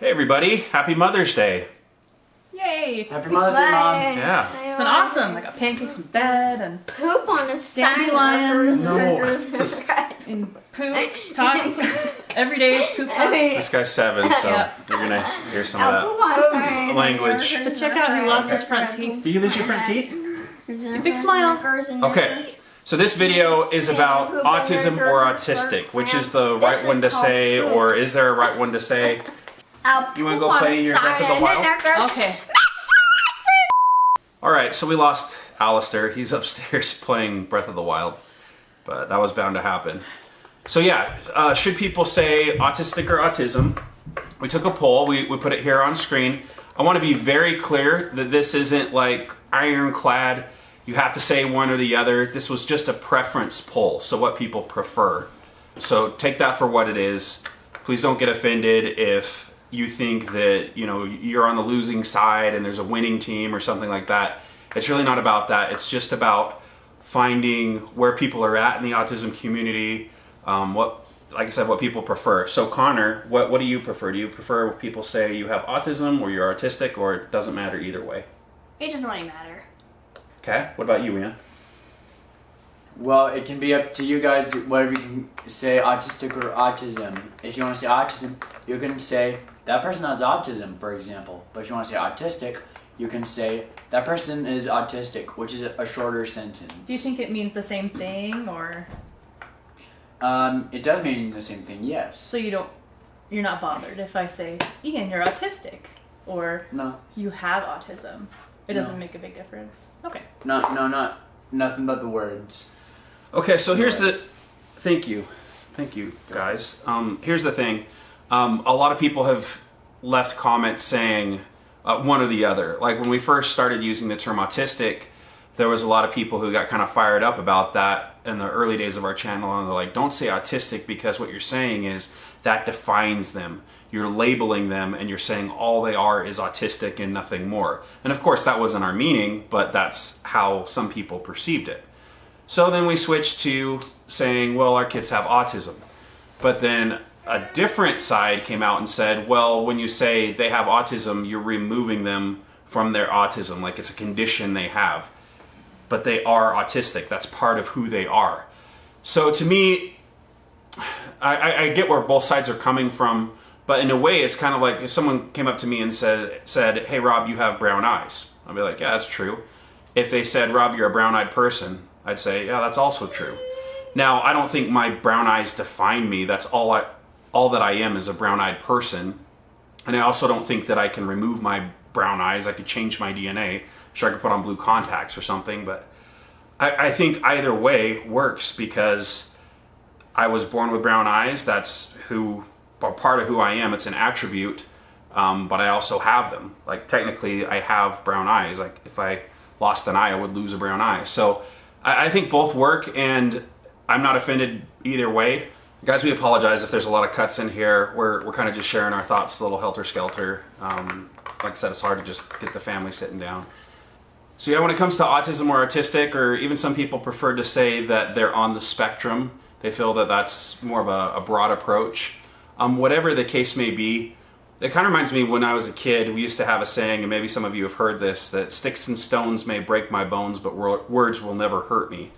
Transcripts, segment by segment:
Hey everybody, happy Mother's Day. Yay! Happy Mother's Day, Mom. Yeah. It's been awesome. I got pancakes in bed and Poop on the side Dandelions. of poop talk. Every day is poop talk. This guy's 7, so Yeah. you're gonna hear some of that language. But check out who lost his front teeth. Did you lose your front teeth? Big smile. Okay, so this video is about autism or autistic, which is the right one to say, or is there a right one to say? You wanna go play your Breath of the Wild? Okay. Alright, so we lost Alistair. He's upstairs playing Breath of the Wild, but that was bound to happen. So yeah, should people say autistic or autism? We took a poll, we put it here on screen. I want to be very clear that this isn't like ironclad, you have to say one or the other. This was just a preference poll, so what people prefer. So take that for what it is. Please don't get offended if you think that, you know, you're on the losing side and there's a winning team or something like that. It's really not about that. It's just about finding where people are at in the autism community, like I said, what people prefer. So Connor, what do you prefer? Do you prefer when people say you have autism or you're autistic, or it doesn't matter either way? It doesn't really matter. Okay, what about you, Ian? Well, it can be up to you guys whether you can say autistic or autism. If you want to say autism, you can say that person has autism, for example. But if you want to say autistic, you can say that person is autistic, which is a shorter sentence. Do you think it means the same thing, or It does mean the same thing, yes. so you're not bothered if I say, Ian, you're autistic, or No, you have autism? It doesn't No. make a big difference. Okay. nothing but the words. Okay, so here's the... Thank you, guys. Here's the thing. A lot of people have left comments saying one or the other. Like when we first started using the term autistic, there was a lot of people who got kind of fired up about that in the early days of our channel, and they're like, don't say autistic because what you're saying is that defines them. You're labeling them and you're saying all they are is autistic and nothing more. And of course that wasn't our meaning, but that's how some people perceived it. So then we switched to saying, well, our kids have autism. But then a different side came out and said, well, when you say they have autism, you're removing them from their autism, like it's a condition they have. But they are autistic. That's part of who they are. So to me, I get where both sides are coming from, but in a way it's kind of like if someone came up to me and said, hey Rob, you have brown eyes. I'd be like, yeah, that's true. If they said, Rob, you're a brown-eyed person, I'd say, yeah, that's also true. Now, I don't think my brown eyes define me. That's all that I am is a brown-eyed person. And I also don't think that I can remove my brown eyes. I could change my DNA. Sure, I could put on blue contacts or something, but I think either way works because I was born with brown eyes. That's part of who I am. It's an attribute, but I also have them. Like technically, I have brown eyes. Like if I lost an eye, I would lose a brown eye. So I think both work, and I'm not offended either way. Guys, we apologize if there's a lot of cuts in here. We're kind of just sharing our thoughts, a little helter-skelter. Like I said, it's hard to just get the family sitting down. So yeah, when it comes to autism or autistic, or even some people prefer to say that they're on the spectrum, they feel that that's more of a broad approach. Whatever the case may be, it kind of reminds me when I was a kid, we used to have a saying, and maybe some of you have heard this, that sticks and stones may break my bones, but words will never hurt me.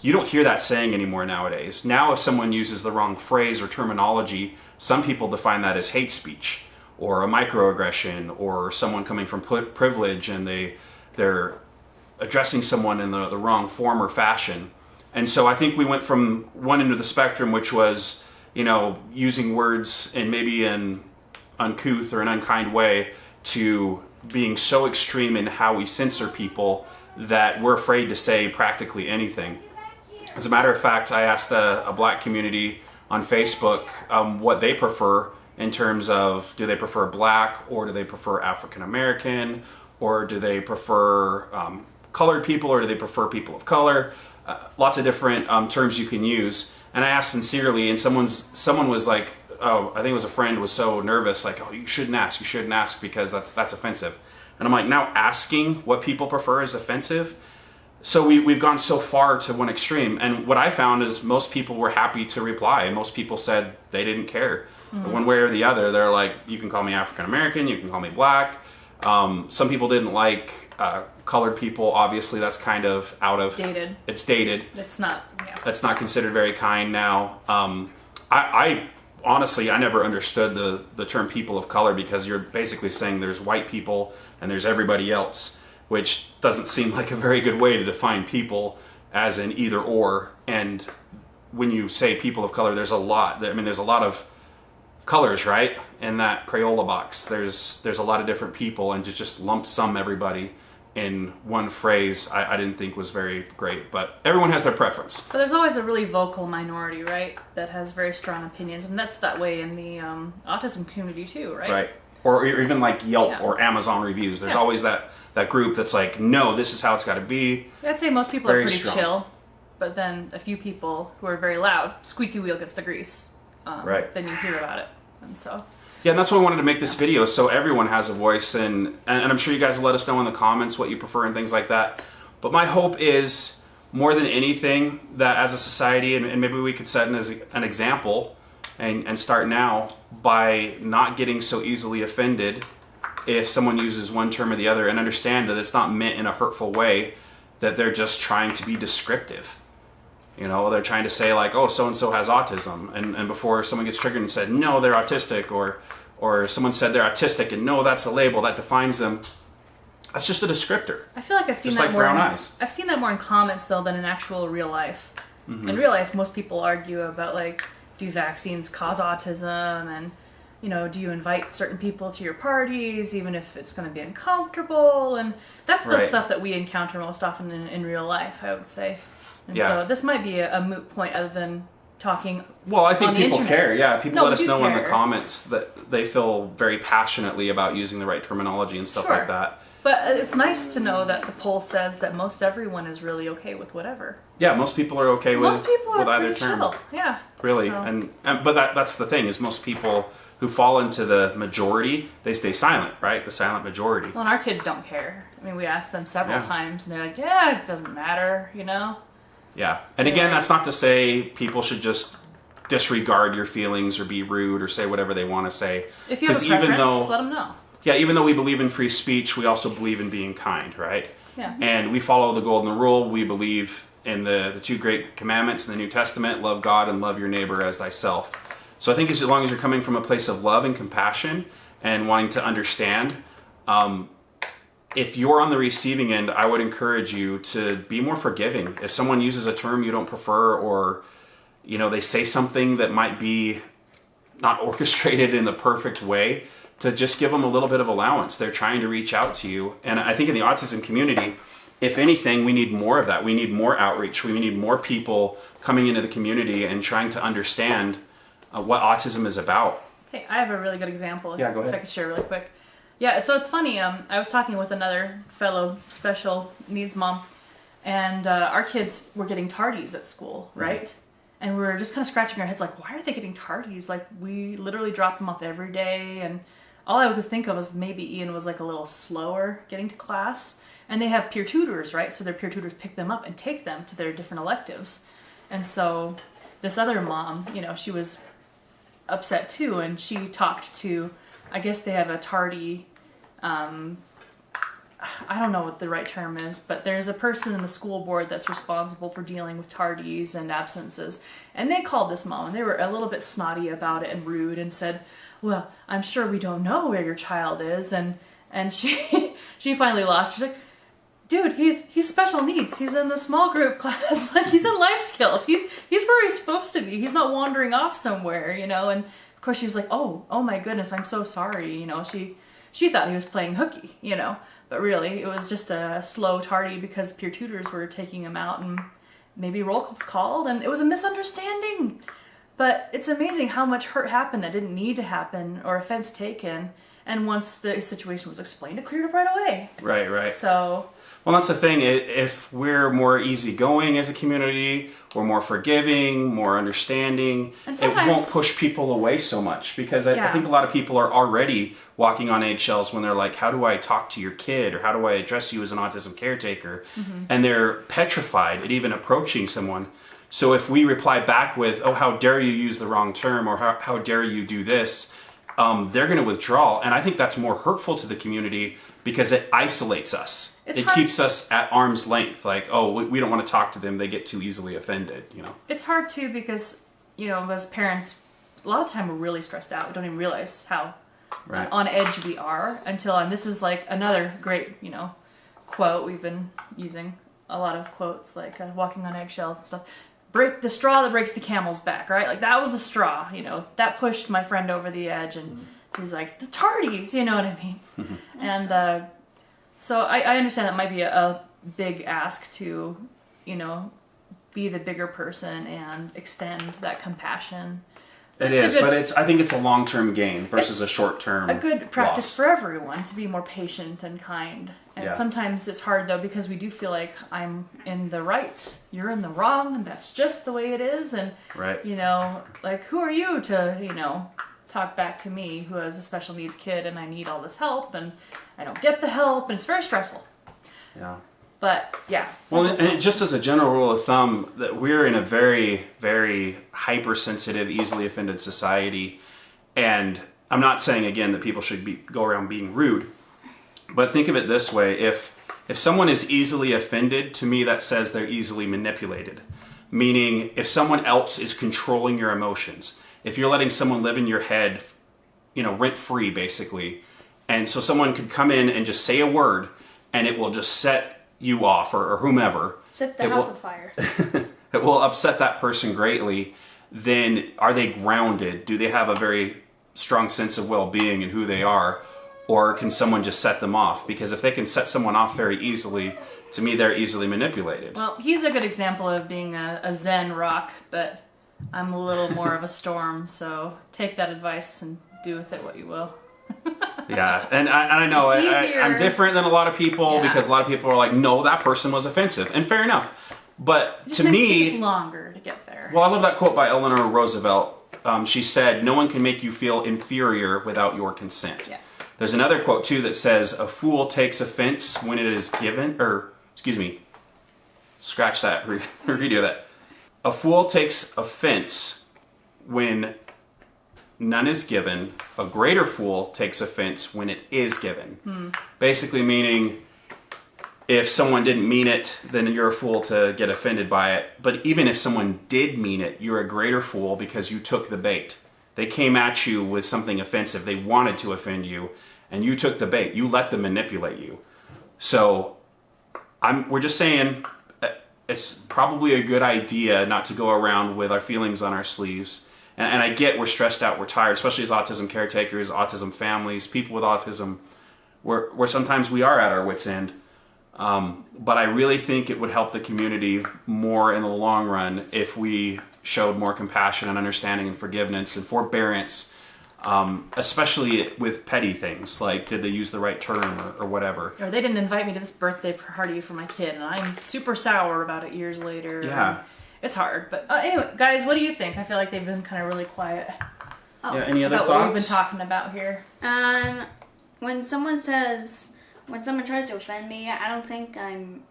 You don't hear that saying anymore nowadays. Now if someone uses the wrong phrase or terminology, some people define that as hate speech, or a microaggression, or someone coming from privilege and they're addressing someone in the wrong form or fashion. And so I think we went from one end of the spectrum, which was, you know, using words in maybe an uncouth or an unkind way, to being so extreme in how we censor people that we're afraid to say practically anything. As a matter of fact, I asked a black community on Facebook what they prefer in terms of, do they prefer black, or do they prefer African American, or do they prefer colored people, or do they prefer people of color? Lots of different terms you can use. And I asked sincerely, and someone was like, oh, I think it was a friend, was so nervous, like, oh, you shouldn't ask because that's offensive. And I'm like, now asking what people prefer is offensive? So we've gone so far to one extreme. And what I found is most people were happy to reply, and most people said they didn't care. one way or the other. They're like, you can call me African American, you can call me black. Some people didn't like colored people. Obviously, that's kind of out of Dated. It's dated. It's not. Yeah. That's not considered very kind now. I honestly, I never understood the term people of color, because you're basically saying there's white people and there's everybody else, which doesn't seem like a very good way to define people, as in either or. And when you say people of color, there's a lot. I mean, there's a lot of colors, right? In that Crayola box, there's a lot of different people, and to just lump sum everybody in one phrase, I didn't think was very great. But everyone has their preference. But there's always a really vocal minority, right? That has very strong opinions, and that's that way in the autism community too, right? Right. Or even like Yelp Yeah. or Amazon reviews. There's Yeah. always that group that's like, no, this is how it's got to be. I'd say most people Very are pretty strong. chill, but then a few people who are very loud, squeaky wheel gets the grease. Right. Then you hear about it, and so. Yeah, and that's why I wanted to make this video, so everyone has a voice, and I'm sure you guys will let us know in the comments what you prefer and things like that. But my hope is, more than anything, that as a society, and maybe we could set an example and start now by not getting so easily offended if someone uses one term or the other, and understand that it's not meant in a hurtful way, that they're just trying to be descriptive. You know, they're trying to say like, oh, so-and-so has autism. And before someone gets triggered and said, no, they're autistic, or someone said they're autistic and no, that's a label, that defines them. That's just a descriptor. I feel like I've seen Just that like more. brown eyes. I've seen that more in comments though than in actual real life. Mm-hmm. In real life, most people argue about like, do vaccines cause autism, and you know, do you invite certain people to your parties even if it's going to be uncomfortable? And that's the Right. stuff that we encounter most often in real life, I would say. And Yeah. so this might be a moot point other than talking. Well, I think on the people internet. care. Yeah, people No, let we us do know in the care. comments that they feel very passionately about using the right terminology and stuff Sure. like that. But it's nice to know that the poll says that most everyone is really okay with whatever. Yeah, most people are okay with Most people are with either pretty term. chill. Yeah. Really, So- and but that's the thing, is most people who fall into the majority, they stay silent, right? The silent majority. Well, and our kids don't care. I mean, we asked them several Yeah. times, and they're like, "Yeah, it doesn't matter," you know. Yeah, and again, that's not to say people should just disregard your feelings or be rude or say whatever they want to say. If you have a 'Cause preference, let them know. Yeah, even though we believe in free speech, we also believe in being kind, right? Yeah. And we follow the golden rule. We believe in the two great commandments in the New Testament: love God and love your neighbor as thyself. So I think as long as you're coming from a place of love and compassion and wanting to understand, if you're on the receiving end, I would encourage you to be more forgiving. If someone uses a term you don't prefer, or you know, they say something that might be not orchestrated in the perfect way, to just give them a little bit of allowance. They're trying to reach out to you. And I think in the autism community, if anything, we need more of that. We need more outreach. We need more people coming into the community and trying to understand what autism is about. Hey, I have a really good example. Yeah, go ahead. If I could share really quick. Yeah, so it's funny. I was talking with another fellow special needs mom, and our kids were getting tardies at school, right? And we were just kind of scratching our heads, like, why are they getting tardies? Like, we literally drop them off every day, and all I could think of was maybe Ian was like a little slower getting to class. And they have peer tutors, right? So their peer tutors pick them up and take them to their different electives. And so this other mom, you know, she was upset too, and she talked to, I guess they have a tardy, I don't know what the right term is, but there's a person in the school board that's responsible for dealing with tardies and absences. And they called this mom, and they were a little bit snotty about it and rude, and said, well, I'm sure we don't know where your child is. And she she finally lost. She's like, dude, he's special needs. He's in the small group class. Like, he's in life skills. He's where he's supposed to be. He's not wandering off somewhere, you know. And of course she was like, oh my goodness, I'm so sorry. You know, she thought he was playing hooky, you know, but really it was just a slow tardy because peer tutors were taking him out, and maybe roll call's called, and it was a misunderstanding. But it's amazing how much hurt happened that didn't need to happen, or offense taken. And once the situation was explained, it cleared up right away. Right. So, Well, that's the thing. If we're more easygoing as a community, we're more forgiving, more understanding, And it sometimes- won't push people away so much. Because I Yeah. think a lot of people are already walking on eggshells when they're like, how do I talk to your kid? Or how do I address you as an autism caretaker? Mm-hmm. And they're petrified at even approaching someone. So if we reply back with, oh, how dare you use the wrong term, or how dare you do this, they're going to withdraw. And I think that's more hurtful to the community because it isolates us. It's it hard. keeps us at arm's length. Like, oh, we don't want to talk to them. They get too easily offended, you know. It's hard too because, you know, as parents, a lot of the time we're really stressed out. We don't even realize how Right. on edge we are until, and this is like another great, you know, quote. We've been using a lot of quotes like walking on eggshells and stuff. Break the straw that breaks the camel's back, right? Like that was the straw, you know, that pushed my friend over the edge, and he was like, the tardies, you know what I mean? And so I understand that might be a big ask to, you know, be the bigger person and extend that compassion. It It's is, a good- but I think it's a long-term gain versus a It's short-term a good practice loss. for everyone to be more patient and kind. And Yeah. sometimes it's hard though because we do feel like I'm in the right, you're in the wrong, and that's just the way it is. And Right. you know, like who are you to, you know, talk back to me who has a special needs kid and I need all this help and I don't get the help, and it's very stressful. Yeah. But yeah. Well, that does and help. just as a general rule of thumb, that we're in a very, very hypersensitive, easily offended society. And I'm not saying, again, that people should go around being rude. But think of it this way. If someone is easily offended, to me that says they're easily manipulated. Meaning, if someone else is controlling your emotions, if you're letting someone live in your head, you know, rent-free, basically. And so someone could come in and just say a word, and it will just set you off, or whomever. Set the It house will- on fire. It will upset that person greatly. Then are they grounded? Do they have a very strong sense of well-being and who they are? Or can someone just set them off? Because if they can set someone off very easily, to me, they're easily manipulated. Well, he's a good example of being a Zen rock, but I'm a little more of a storm, so take that advice and do with it what you will. Yeah, and I know It's I'm easier. different than a lot of people Yeah. because a lot of people are like, no, that person was offensive. And fair enough. But It just to takes me, longer to get there. well, I love that quote by Eleanor Roosevelt. She said, no one can make you feel inferior without your consent. Yeah. There's another quote, too, that says, a fool takes offense when it is given, or, excuse me, scratch that, redo that. A fool takes offense when none is given. A greater fool takes offense when it is given. Basically meaning, if someone didn't mean it, then you're a fool to get offended by it. But even if someone did mean it, you're a greater fool because you took the bait. They came at you with something offensive. They wanted to offend you, and you took the bait. You let them manipulate you. So we're just saying it's probably a good idea not to go around with our feelings on our sleeves. And I get we're stressed out, we're tired, especially as autism caretakers, autism families, people with autism, where sometimes we are at our wits' end. But I really think it would help the community more in the long run if we showed more compassion and understanding and forgiveness and forbearance, especially with petty things like did they use the right term or whatever. Or they didn't invite me to this birthday party for my kid, and I'm super sour about it years later. Yeah. It's hard. But anyway, guys, what do you think? I feel like they've been kind of really quiet Yeah, any other about thoughts? what we've been talking about here. When someone tries to offend me, I don't think I'm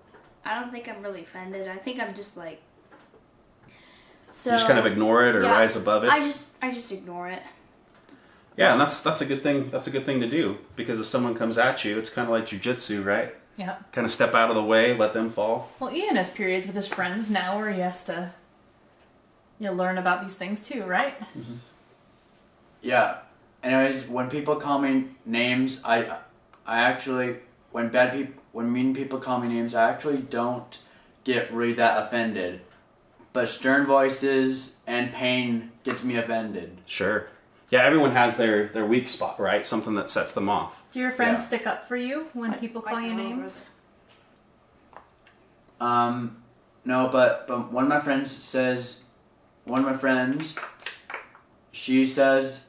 really offended. I think I'm just like. So You just kind of ignore it or yeah, rise above it. I just ignore it. Yeah, and that's a good thing. That's a good thing to do because if someone comes at you, it's kind of like jujitsu, right? Yeah. Kind of step out of the way, let them fall. Well, Ian has periods with his friends now where he has to, you know, learn about these things too, right? Yeah. Anyways, when people call me names, I actually when mean people call me names, I actually don't get really that offended. But stern voices and pain gets me offended. Sure. Yeah, everyone has their weak spot, right? Something that sets them off. Do your friends Yeah. stick up for you when people call you know, names? No, but one of my friends, she says,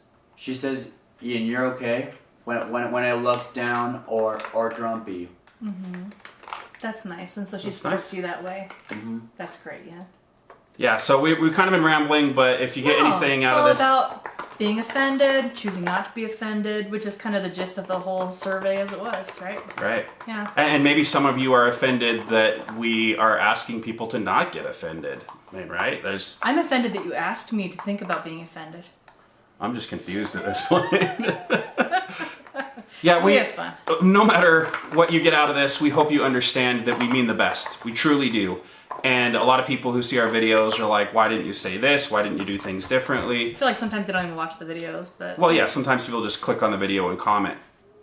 Ian, you're okay when I look down or grumpy. That's nice, and so she That's supports nice. you that way. Mm-hmm. That's great, yeah. Yeah, so we've kind of been rambling, but if you get No, anything it's out all of this... about being offended, choosing not to be offended, which is kind of the gist of the whole survey as it was, right? Right. Yeah. And maybe some of you are offended that we are asking people to not get offended. I mean, right? I'm offended that you asked me to think about being offended. I'm just confused at this point. Yeah, We have fun. No matter what you get out of this, we hope you understand that we mean the best. We truly do. And a lot of people who see our videos are like, why didn't you say this? Why didn't you do things differently? I feel like sometimes they don't even watch the videos, but... Well, yeah, sometimes people just click on the video and comment.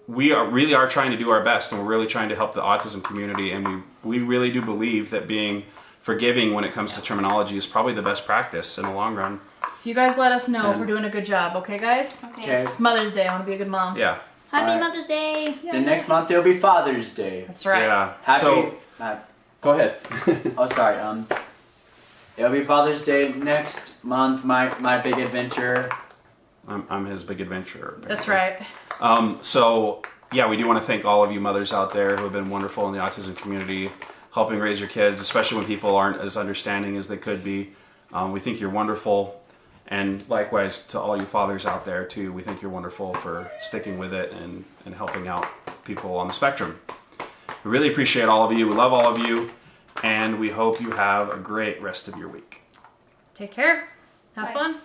We really are trying to do our best, and we're really trying to help the autism community, and we really do believe that being forgiving when it comes to terminology is probably the best practice in the long run. So you guys let us know if we're doing a good job, okay, guys? Okay. It's Mother's Day. I want to be a good mom. Yeah. Happy Alright. Mother's Day. The next month it'll be Father's Day. That's right. Yeah. Happy. So, go ahead. Oh, sorry. It'll be Father's Day next month. My big adventure. I'm his big adventurer. That's right. So, yeah, we do want to thank all of you mothers out there who have been wonderful in the autism community, helping raise your kids, especially when people aren't as understanding as they could be. We think you're wonderful. And likewise to all you fathers out there, too. We think you're wonderful for sticking with it and helping out people on the spectrum. We really appreciate all of you. We love all of you. And we hope you have a great rest of your week. Take care. Have Bye. fun.